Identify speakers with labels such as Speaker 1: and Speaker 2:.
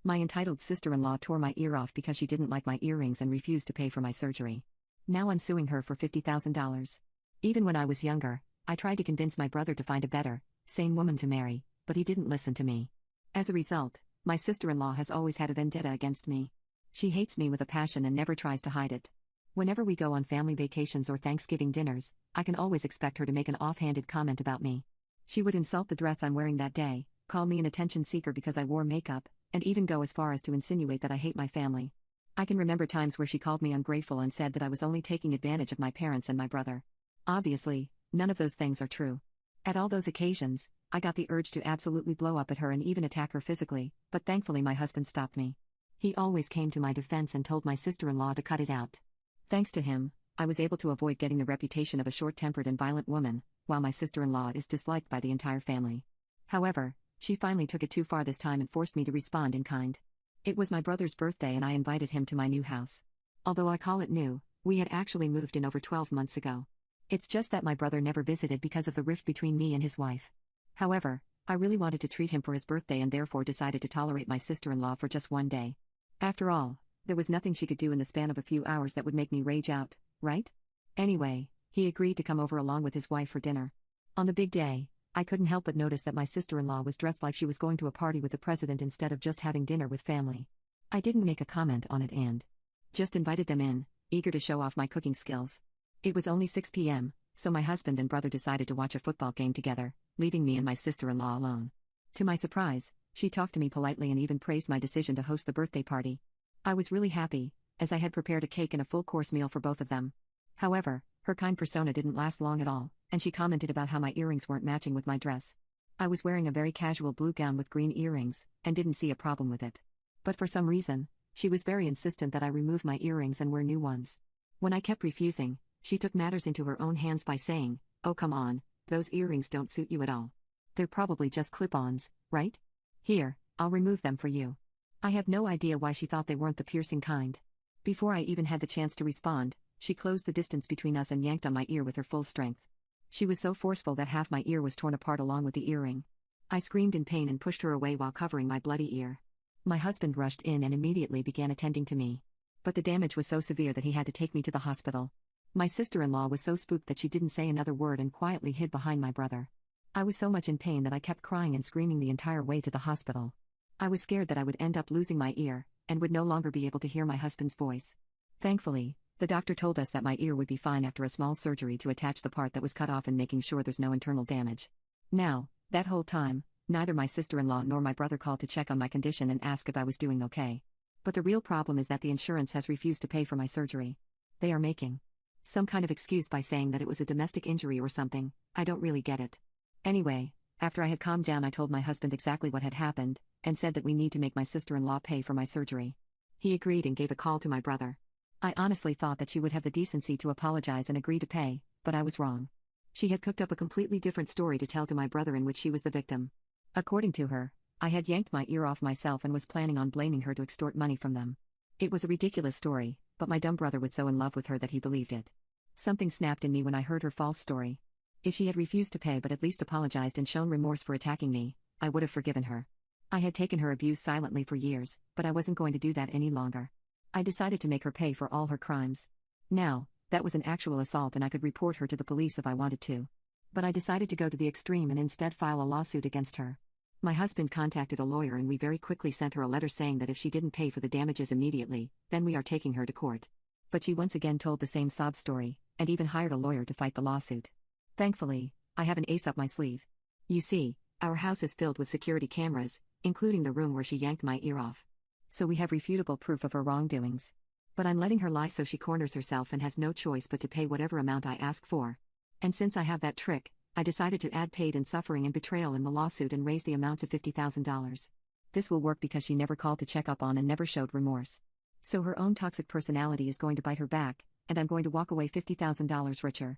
Speaker 1: My entitled sister-in-law tore my ear off because she didn't like my earrings and refused to pay for my surgery. Now I'm suing her for $50,000. Even when I was younger, I tried to convince my brother to find a better, sane woman to marry, but he didn't listen to me. As a result, my sister-in-law has always had a vendetta against me. She hates me with a passion and never tries to hide it. Whenever we go on family vacations or Thanksgiving dinners, I can always expect her to make an offhanded comment about me. She would insult the dress I'm wearing that day, call me an attention seeker because I wore makeup, and even go as far as to insinuate that I hate my family. I can remember times where she called me ungrateful and said that I was only taking advantage of my parents and my brother. Obviously, none of those things are true. At all those occasions, I got the urge to absolutely blow up at her and even attack her physically, but thankfully my husband stopped me. He always came to my defense and told my sister-in-law to cut it out. Thanks to him, I was able to avoid getting the reputation of a short-tempered and violent woman, while my sister-in-law is disliked by the entire family. However, she finally took it too far this time and forced me to respond in kind. It was my brother's birthday and I invited him to my new house. Although I call it new, we had actually moved in over 12 months ago. It's just that my brother never visited because of the rift between me and his wife. However, I really wanted to treat him for his birthday and therefore decided to tolerate my sister-in-law for just one day. After all, there was nothing she could do in the span of a few hours that would make me rage out, right? Anyway, he agreed to come over along with his wife for dinner. On the big day, I couldn't help but notice that my sister-in-law was dressed like she was going to a party with the president instead of just having dinner with family. I didn't make a comment on it and just invited them in, eager to show off my cooking skills. It was only 6 p.m., so my husband and brother decided to watch a football game together, leaving me and my sister-in-law alone. To my surprise, she talked to me politely and even praised my decision to host the birthday party. I was really happy, as I had prepared a cake and a full-course meal for both of them. However, her kind persona didn't last long at all, and she commented about how my earrings weren't matching with my dress. I was wearing a very casual blue gown with green earrings, and didn't see a problem with it. But for some reason, she was very insistent that I remove my earrings and wear new ones. When I kept refusing, she took matters into her own hands by saying, "Oh come on, those earrings don't suit you at all. They're probably just clip-ons, right? Here, I'll remove them for you." I have no idea why she thought they weren't the piercing kind. Before I even had the chance to respond, she closed the distance between us and yanked on my ear with her full strength. She was so forceful that half my ear was torn apart along with the earring. I screamed in pain and pushed her away while covering my bloody ear. My husband rushed in and immediately began attending to me. But the damage was so severe that he had to take me to the hospital. My sister-in-law was so spooked that she didn't say another word and quietly hid behind my brother. I was so much in pain that I kept crying and screaming the entire way to the hospital. I was scared that I would end up losing my ear, and would no longer be able to hear my husband's voice. Thankfully, the doctor told us that my ear would be fine after a small surgery to attach the part that was cut off and making sure there's no internal damage. Now, that whole time, neither my sister-in-law nor my brother called to check on my condition and ask if I was doing okay. But the real problem is that the insurance has refused to pay for my surgery. They are making some kind of excuse by saying that it was a domestic injury or something. I don't really get it. Anyway, after I had calmed down, I told my husband exactly what had happened, and said that we need to make my sister-in-law pay for my surgery. He agreed and gave a call to my brother. I honestly thought that she would have the decency to apologize and agree to pay, but I was wrong. She had cooked up a completely different story to tell to my brother in which she was the victim. According to her, I had yanked my ear off myself and was planning on blaming her to extort money from them. It was a ridiculous story, but my dumb brother was so in love with her that he believed it. Something snapped in me when I heard her false story. If she had refused to pay but at least apologized and shown remorse for attacking me, I would have forgiven her. I had taken her abuse silently for years, but I wasn't going to do that any longer. I decided to make her pay for all her crimes. Now, that was an actual assault and I could report her to the police if I wanted to. But I decided to go to the extreme and instead file a lawsuit against her. My husband contacted a lawyer and we very quickly sent her a letter saying that if she didn't pay for the damages immediately, then we are taking her to court. But she once again told the same sob story, and even hired a lawyer to fight the lawsuit. Thankfully, I have an ace up my sleeve. You see, our house is filled with security cameras, including the room where she yanked my ear off. So we have refutable proof of her wrongdoings. But I'm letting her lie so she corners herself and has no choice but to pay whatever amount I ask for. And since I have that trick, I decided to add pain and suffering and betrayal in the lawsuit and raise the amount to $50,000. This will work because she never called to check up on and never showed remorse. So her own toxic personality is going to bite her back, and I'm going to walk away $50,000 richer.